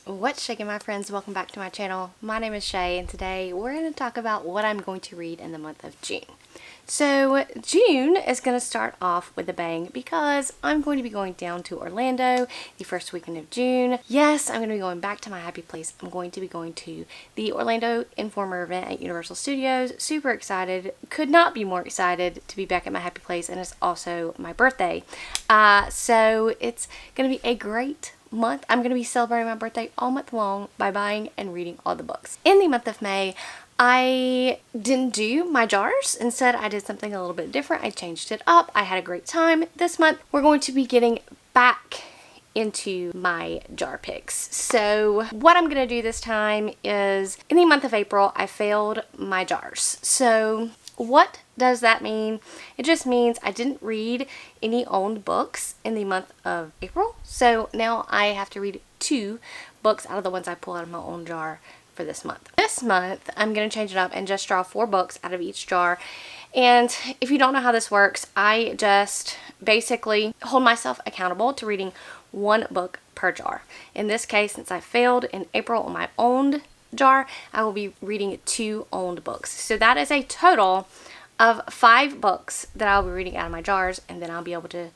What's shaking, my friends? Welcome back to my channel. My name is Shay, and today we're going to talk about what I'm going to read in the month of June. So June is going to start off with a bang because I'm going to be going down to Orlando the first weekend of June. Yes, I'm going to be going back to my happy place. I'm going to be going to the Orlando Informer event at Universal Studios. Super excited. Could not be more excited to be back at my happy place, and it's also my birthday. So it's going to be a great month. I'm going to be celebrating my birthday all month long by buying and reading all the books. In the month of May, I didn't do my jars. Instead, I did something a little bit different. I changed it up. I had a great time. This month, we're going to be getting back into my jar picks. So what I'm going to do this time is, in the month of April, I failed my jars. So what does that mean? It just means I didn't read any owned books in the month of April. So now I have to read 2 books out of the ones I pull out of my own jar for this month. This month, I'm going to change it up and just draw 4 books out of each jar. And if you don't know how this works, I just basically hold myself accountable to reading 1 book per jar. In this case, since I failed in April on my owned jar, I will be reading 2 owned books. So that is a total of 5 books that I'll be reading out of my jars, and then I'll be able to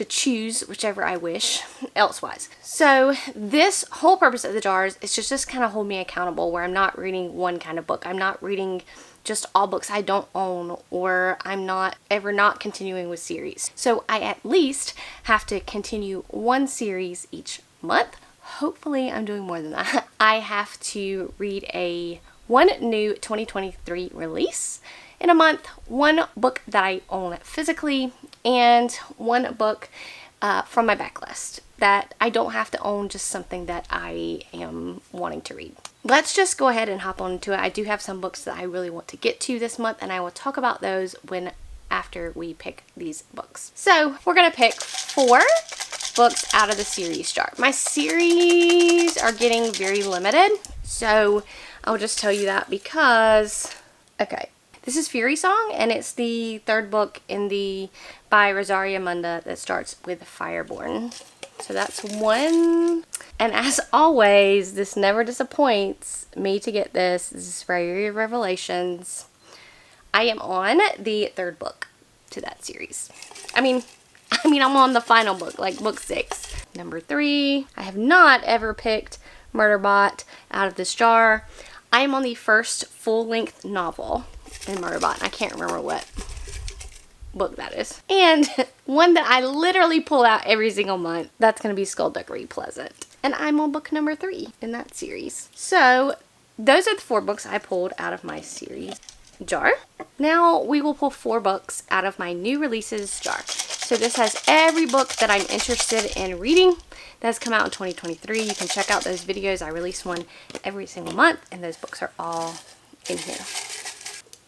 choose whichever I wish elsewise. So this whole purpose of the jars is just kind of hold me accountable, where I'm not reading one kind of book. I'm not reading just all books I don't own, or I'm not continuing with series. So I at least have to continue 1 series each month. Hopefully I'm doing more than that. I have to read 1 new 2023 release in a month, 1 book that I own physically, and 1 book from my backlist that I don't have to own, just something that I am wanting to read. Let's just go ahead and hop on into it. I do have some books that I really want to get to this month, and I will talk about those after we pick these books. So we're going to pick 4 books out of the series jar. My series are getting very limited, so I'll just tell you that because, okay, this is Fury Song, and it's the 3rd book by Rosaria Munda that starts with Fireborn. So that's 1. And as always, this never disappoints me to get this. This is Fairy Revelations. I am on the 3rd book to that series. I mean, I'm on the final book, like book 6. Number 3, I have not ever picked Murderbot out of this jar. I am on the first full-length novel in Murderbot. I can't remember what book that is. And one that I literally pull out every single month, that's going to be Skullduggery Pleasant. And I'm on book number 3 in that series. So those are the 4 books I pulled out of my series jar. Now we will pull 4 books out of my new releases jar. So this has every book that I'm interested in reading that has come out in 2023. You can check out those videos. I release one every single month, and those books are all in here.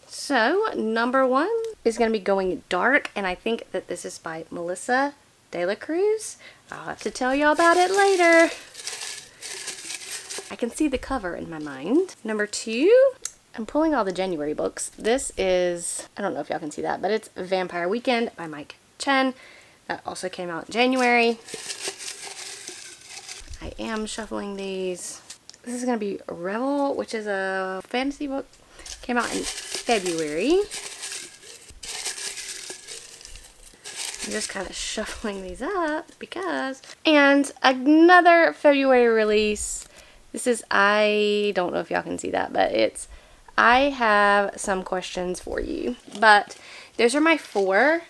So number 1 is going to be Going Dark, and I think that this is by Melissa De La Cruz. I'll have to tell y'all about it later. I can see the cover in my mind. Number 2, I'm pulling all the January books. This is, I don't know if y'all can see that, but it's Vampire Weekend by Mike Chen. That also came out in January. I am shuffling these. This is going to be Revel, which is a fantasy book. Came out in February. I'm just kind of shuffling these up because. And another February release. This is, I don't know if y'all can see that, but it's I Have Some Questions for You. But those are my 4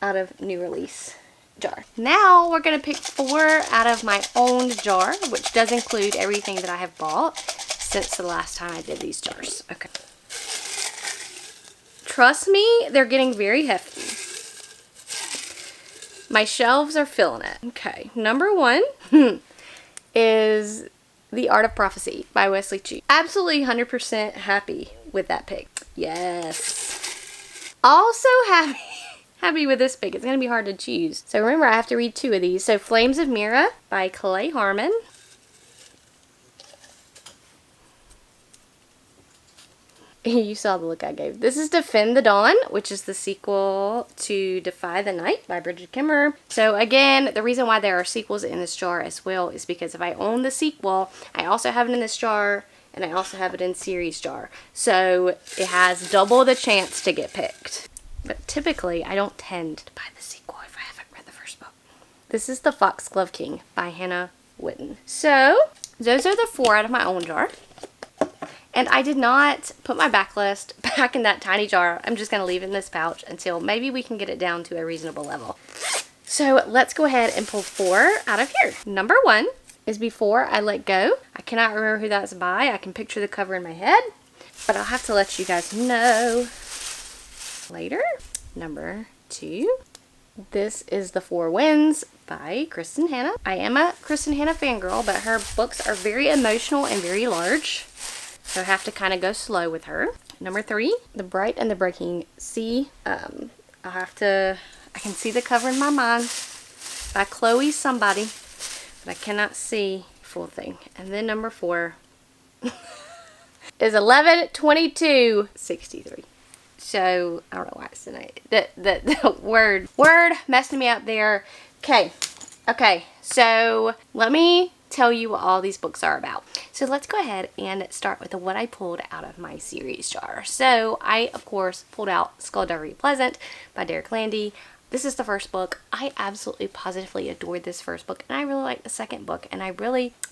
out of new release jar. Now we're going to pick 4 out of my owned jar, which does include everything that I have bought since the last time I did these jars. Okay. Trust me, they're getting very hefty. My shelves are feeling it. Okay, number 1 is The Art of Prophecy by Wesley Chu. Absolutely 100% happy with that pick. Yes. Also happy with this pick. It's going to be hard to choose. So remember, I have to read 2 of these. So Flames of Mira by Clay Harmon. You saw the look I gave. This is Defend the Dawn, which is the sequel to Defy the Night by Bridget Kimmerer. So again, the reason why there are sequels in this jar as well is because if I own the sequel, I also have it in this jar, and I also have it in series jar. So it has double the chance to get picked. But typically, I don't tend to buy the sequel if I haven't read the first book. This is The Foxglove King by Hannah Whitten. So those are the 4 out of my own jar. And I did not put my backlist back in that tiny jar. I'm just going to leave it in this pouch until maybe we can get it down to a reasonable level. So let's go ahead and pull 4 out of here. Number 1 is Before I Let Go. I cannot remember who that's by. I can picture the cover in my head, but I'll have to let you guys know later. Number 2. This is The Four Winds by Kristen Hanna. I am a Kristen Hanna fangirl, but her books are very emotional and very large. So I have to kind of go slow with her. Number 3, The Bright and the Breaking Sea. I can see the cover in my mind by Chloe somebody, but I cannot see full thing. And then number 4 is 11/22/63. So I don't know why it's tonight. The word messing me up there. Okay. So let me tell you what all these books are about. So let's go ahead and start with what I pulled out of my series jar. So I, of course, pulled out Skullduggery Pleasant by Derek Landy. This is the first book. I absolutely positively adored this first book, and I really like the second book, and I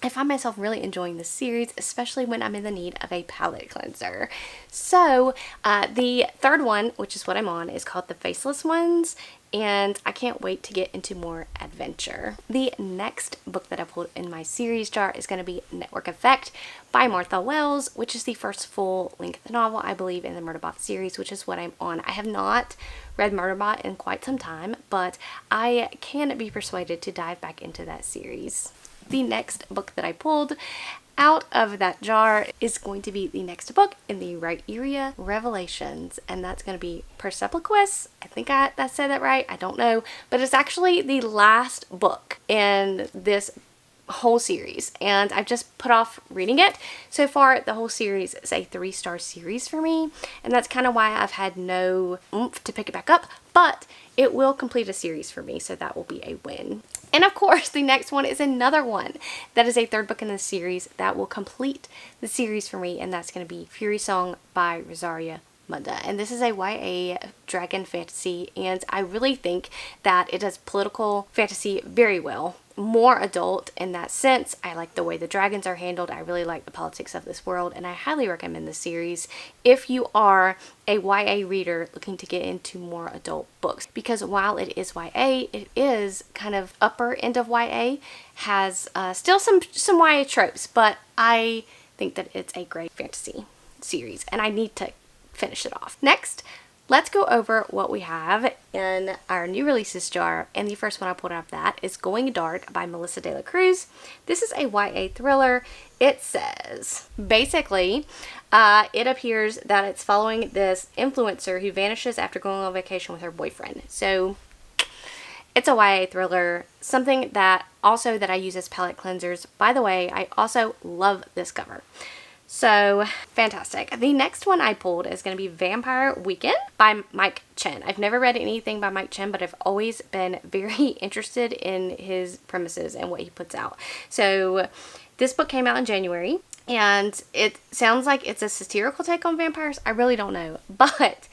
find myself really enjoying this series, especially when I'm in the need of a palate cleanser. So the third one, which is what I'm on, is called The Faceless Ones, and I can't wait to get into more adventure. The next book that I pulled in my series jar is going to be Network Effect by Martha Wells, which is the first full-length novel, I believe, in the Murderbot series, which is what I'm on. I have not read Murderbot in quite some time, but I can be persuaded to dive back into that series. The next book that I pulled out of that jar is going to be the next book in the right area, Revelations, and that's going to be Persepolis. I think I said that right. I don't know, but it's actually the last book in this whole series, and I've just put off reading it. So far, the whole series is a 3-star series for me, and that's kind of why I've had no oomph to pick it back up, but it will complete a series for me, so that will be a win. And of course, the next one is another one that is a 3rd book in the series that will complete the series for me, and that's going to be Fury Song by Rosaria Munda. And this is a YA dragon fantasy, and I really think that it does political fantasy very well. More adult in that sense. I like the way the dragons are handled. I really like the politics of this world, and I highly recommend the series if you are a YA reader looking to get into more adult books, because while it is YA, it is kind of upper end of YA, has still some YA tropes, but I think that it's a great fantasy series, and I need to finish it off. Next, let's go over what we have in our new releases jar, and the first one I pulled out of that is Going Dark by Melissa De La Cruz. This is a YA thriller. It says, basically, it appears that it's following this influencer who vanishes after going on vacation with her boyfriend. So it's a YA thriller, something that I use as palette cleansers. By the way, I also love this cover. So, fantastic. The next one I pulled is going to be Vampire Weekend by Mike Chen. I've never read anything by Mike Chen, but I've always been very interested in his premises and what he puts out. So, this book came out in January, and it sounds like it's a satirical take on vampires. I really don't know. But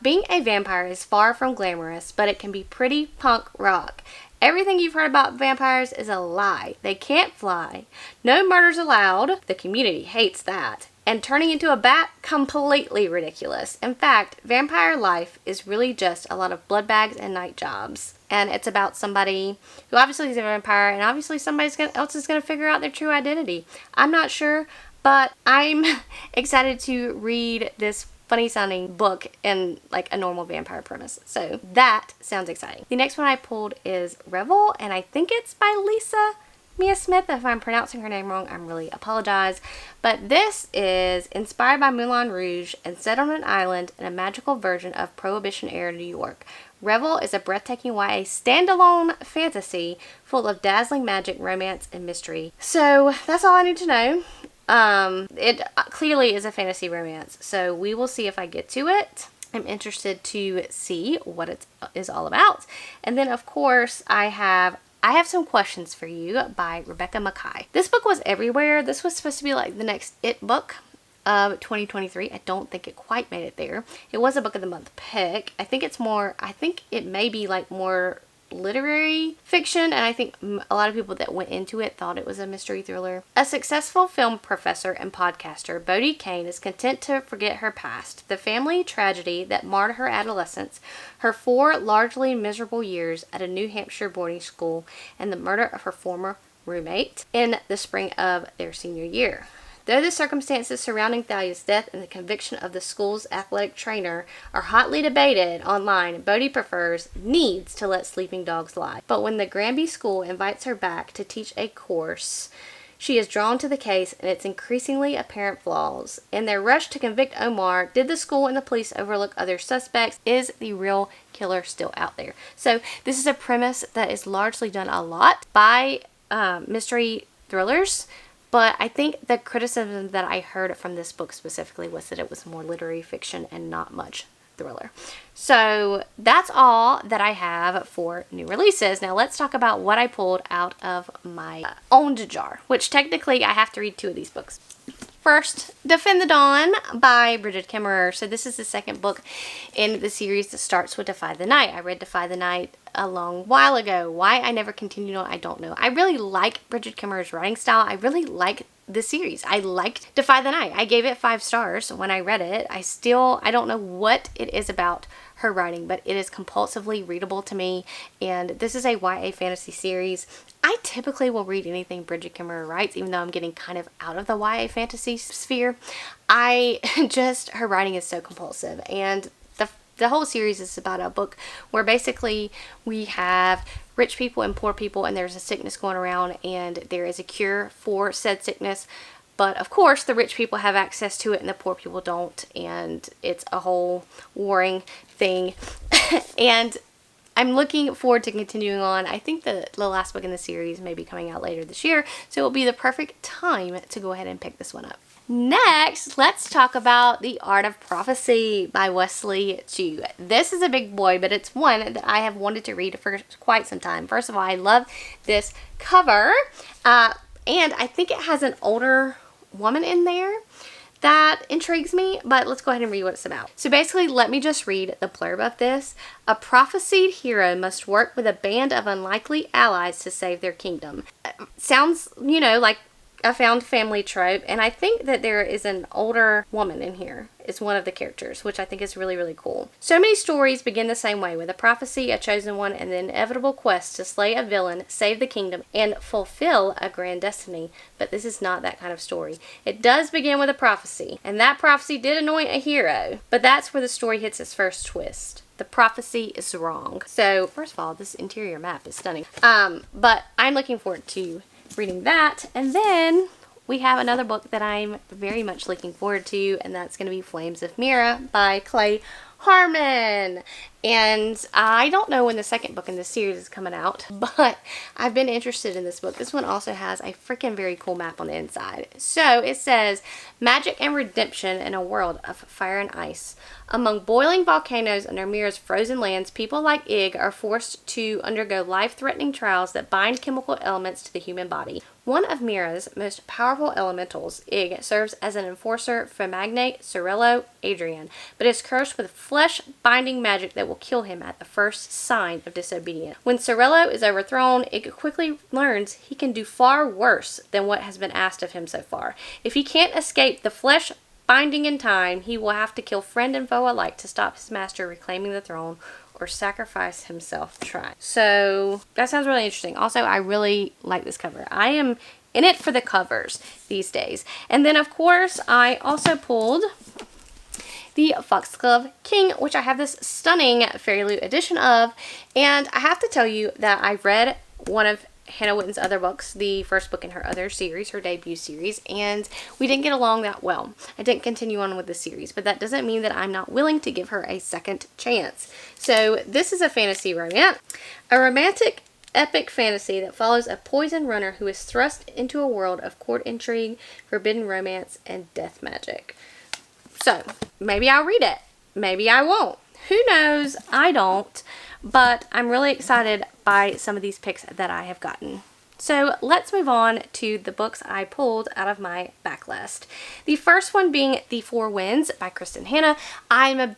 being a vampire is far from glamorous, but it can be pretty punk rock. Everything you've heard about vampires is a lie. They can't fly. No murders allowed. The community hates that. And turning into a bat, completely ridiculous. In fact, vampire life is really just a lot of blood bags and night jobs. And it's about somebody who obviously is a vampire, and obviously somebody else is going to figure out their true identity. I'm not sure, but I'm excited to read this funny sounding book in like a normal vampire premise. So that sounds exciting. The next one I pulled is Revel, and I think it's by Lisa Mia Smith. If I'm pronouncing her name wrong, I'm really apologize. But this is inspired by Moulin Rouge and set on an island in a magical version of Prohibition era New York. Revel is a breathtaking YA standalone fantasy full of dazzling magic, romance, and mystery. So that's all I need to know. It clearly is a fantasy romance, so we will see if I get to it. I'm interested to see what it is all about. And then, of course, I have Some Questions for You by Rebecca Makkai. This book was everywhere. This was supposed to be like the next It book of 2023. I don't think it quite made it there. It was a book of the month pick. I think it may be like more literary fiction, and I think a lot of people that went into it thought it was a mystery thriller. A successful film professor and podcaster, Bodie Kane is content to forget her past, the family tragedy that marred her adolescence, her 4 largely miserable years at a New Hampshire boarding school, and the murder of her former roommate in the spring of their senior year. Though the circumstances surrounding Thalia's death and the conviction of the school's athletic trainer are hotly debated online, Bodhi needs to let sleeping dogs lie. But when the Granby school invites her back to teach a course, she is drawn to the case and its increasingly apparent flaws. In their rush to convict Omar, did the school and the police overlook other suspects? Is the real killer still out there? So this is a premise that is largely done a lot by mystery thrillers. But I think the criticism that I heard from this book specifically was that it was more literary fiction and not much thriller. So that's all that I have for new releases. Now let's talk about what I pulled out of my owned jar, which technically I have to read 2 of these books. First, Defend the Dawn by Brigid Kemmerer. So this is the second book in the series that starts with Defy the Night. I read Defy the Night a long while ago. Why I never continued on, I don't know. I really like Brigid Kemmerer's writing style. I really like the series. I liked Defy the Night. I gave it 5 stars when I read it. I don't know what it is about her writing, but it is compulsively readable to me, and this is a YA fantasy series. I typically will read anything Brigid Kemmerer writes, even though I'm getting kind of out of the YA fantasy sphere. Her writing is so compulsive, and the whole series is about a book where basically we have rich people and poor people, and there's a sickness going around, and there is a cure for said sickness. But of course, the rich people have access to it and the poor people don't, and it's a whole warring thing. And I'm looking forward to continuing on. I think the last book in the series may be coming out later this year, so it will be the perfect time to go ahead and pick this one up. Next, let's talk about The Art of Prophecy by Wesley Chu. This is a big boy, but it's one that I have wanted to read for quite some time. First of all, I love this cover, and I think it has an older woman in there that intrigues me, but let's go ahead and read what it's about. So basically, let me just read the blurb of this. A prophesied hero must work with a band of unlikely allies to save their kingdom. Sounds, like a found family trope, and I think that there is an older woman in here is one of the characters, which I think is really, really cool. So many stories begin the same way, with a prophecy, a chosen one, and the inevitable quest to slay a villain, save the kingdom, and fulfill a grand destiny. But this is not that kind of story. It does begin with a prophecy, and that prophecy did anoint a hero, but that's where the story hits its first twist. The prophecy is wrong. So, first of all, this interior map is stunning. But I'm looking forward to reading that, and then we have another book that I'm very much looking forward to, and that's going to be Flames of Mira by Clay Harmon. And I don't know when the second book in this series is coming out, but I've been interested in this book. This one also has a freaking very cool map on the inside. So it says, magic and redemption in a world of fire and ice. Among boiling volcanoes under Mira's frozen lands, people like Ig are forced to undergo life-threatening trials that bind chemical elements to the human body. One of Mira's most powerful elementals, Ig, serves as an enforcer for magnate Sorello Adrian, but is cursed with flesh-binding magic that will kill him at the first sign of disobedience. When Sorello is overthrown, Ig quickly learns he can do far worse than what has been asked of him so far. If he can't escape the flesh binding in time, he will have to kill friend and foe alike to stop his master reclaiming the throne, or sacrifice himself trying. So that sounds really interesting. Also, I really like this cover. I am in it for the covers these days. And then, of course, I also pulled the Foxglove King, which I have this stunning Fairy Loot edition of. And I have to tell you that I read one of Hannah Witten's other books, the first book in her other series, her debut series, and we didn't get along that well. I didn't continue on with the series, but that doesn't mean that I'm not willing to give her a second chance. So this is a fantasy romance. A romantic epic fantasy that follows a poisoned runner who is thrust into a world of court intrigue, forbidden romance, and death magic. So, maybe I'll read it. Maybe I won't. Who knows? I don't. But I'm really excited by some of these picks that I have gotten. So let's move on to the books I pulled out of my backlist. The first one being The Four Winds by Kristen Hanna. I'm a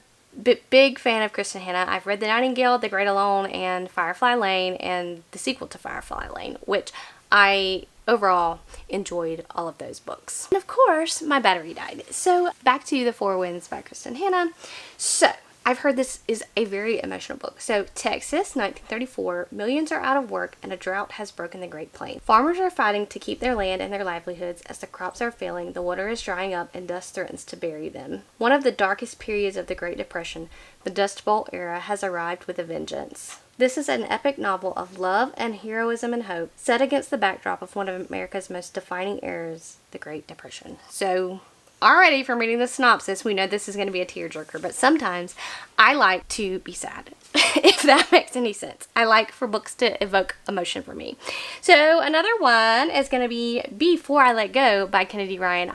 big fan of Kristen Hanna. I've read The Nightingale, The Great Alone, and Firefly Lane, and the sequel to Firefly Lane, which I overall enjoyed all of those books. And of course, my battery died. So back to The Four Winds by Kristen Hanna. So I've heard this is a very emotional book. So, Texas, 1934, millions are out of work and a drought has broken the Great Plains. Farmers are fighting to keep their land and their livelihoods as the crops are failing, the water is drying up, and dust threatens to bury them. One of the darkest periods of the Great Depression, the Dust Bowl era, has arrived with a vengeance. This is an epic novel of love and heroism and hope, set against the backdrop of one of America's most defining eras, the Great Depression. So, already from reading the synopsis, we know this is going to be a tearjerker, but sometimes I like to be sad, if that makes any sense. I like for books to evoke emotion for me. So another one is going to be Before I Let Go by Kennedy Ryan.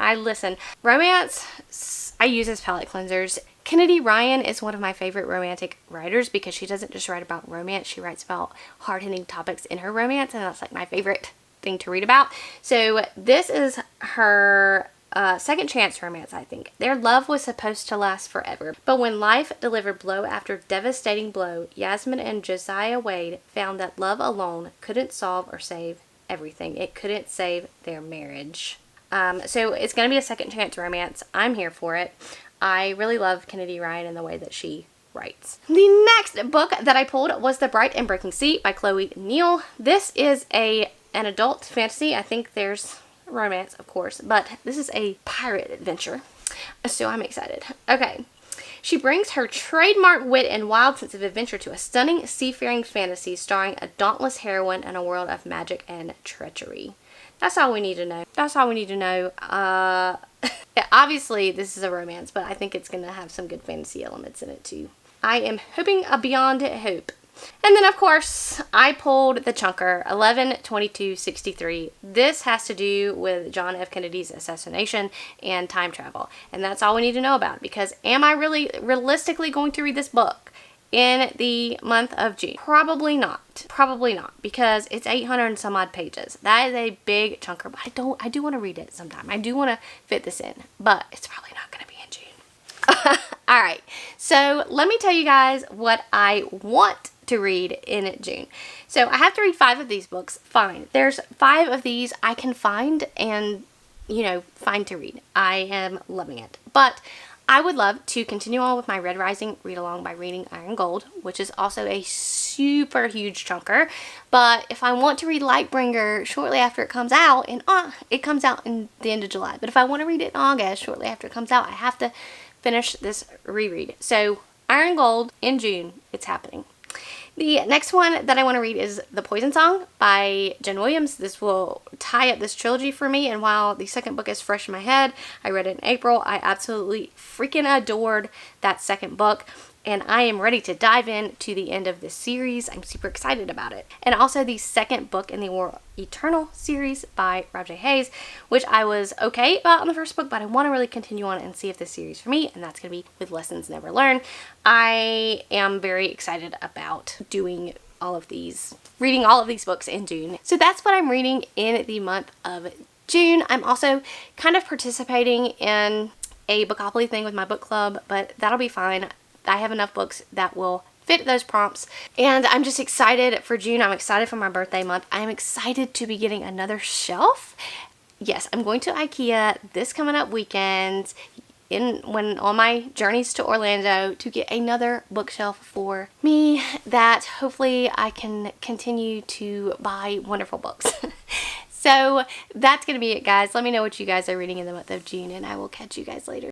Romance, I use as palate cleansers. Kennedy Ryan is one of my favorite romantic writers because she doesn't just write about romance, she writes about hard-hitting topics in her romance, and that's like my favorite thing to read about. So this is her second chance romance, I think. Their love was supposed to last forever, but when life delivered blow after devastating blow, Yasmin and Josiah Wade found that love alone couldn't solve or save everything. It couldn't save their marriage. So it's going to be a second chance romance. I'm here for it. I really love Kennedy Ryan and the way that she writes. The next book that I pulled was The Bright and Breaking Sea by Chloe Neal. This is an adult fantasy. I think there's romance, of course, but this is a pirate adventure, so I'm excited. Okay, she brings her trademark wit and wild sense of adventure to a stunning seafaring fantasy starring a dauntless heroine in a world of magic and treachery. That's all we need to know. That's all we need to know. Obviously this is a romance, but I think it's gonna have some good fantasy elements in it too. I am hoping beyond hope. And then, of course, I pulled the chunker, 11/22/63. This has to do with John F. Kennedy's assassination and time travel. And that's all we need to know about, because am I really realistically going to read this book in the month of June? Probably not. Probably not, because it's 800 and some odd pages. That is a big chunker, but I do want to read it sometime. I do want to fit this in, but it's probably not going to be in June. Alright, so let me tell you guys what I want to read in June. So I have to read 5 of these books. Fine. There's 5 of these I can find and, find to read. I am loving it. But I would love to continue on with my Red Rising read along by reading Iron Gold, which is also a super huge chunker. But if I want to read Lightbringer shortly after it comes out, and it comes out in the end of July. But if I want to read it in August, shortly after it comes out, I have to finish this reread. So Iron Gold in June, it's happening. The next one that I want to read is The Poison Song by Jen Williams. This will tie up this trilogy for me, and while the second book is fresh in my head, I read it in April. I absolutely freaking adored that second book, and I am ready to dive in to the end of this series. I'm super excited about it. And also the second book in the War Eternal series by Rob J. Hayes, which I was okay about in the first book, but I want to really continue on and see if this series for me, and that's going to be With Lessons Never Learned. I am very excited about doing all of these, reading all of these books in June. So that's what I'm reading in the month of June. I'm also kind of participating in a Bookopoly thing with my book club, but that'll be fine. I have enough books that will fit those prompts, and I'm just excited for June. I'm excited for my birthday month. I'm excited to be getting another shelf. Yes, I'm going to IKEA this coming up weekend on my journeys to Orlando to get another bookshelf for me that hopefully I can continue to buy wonderful books. So that's going to be it, guys. Let me know what you guys are reading in the month of June, and I will catch you guys later.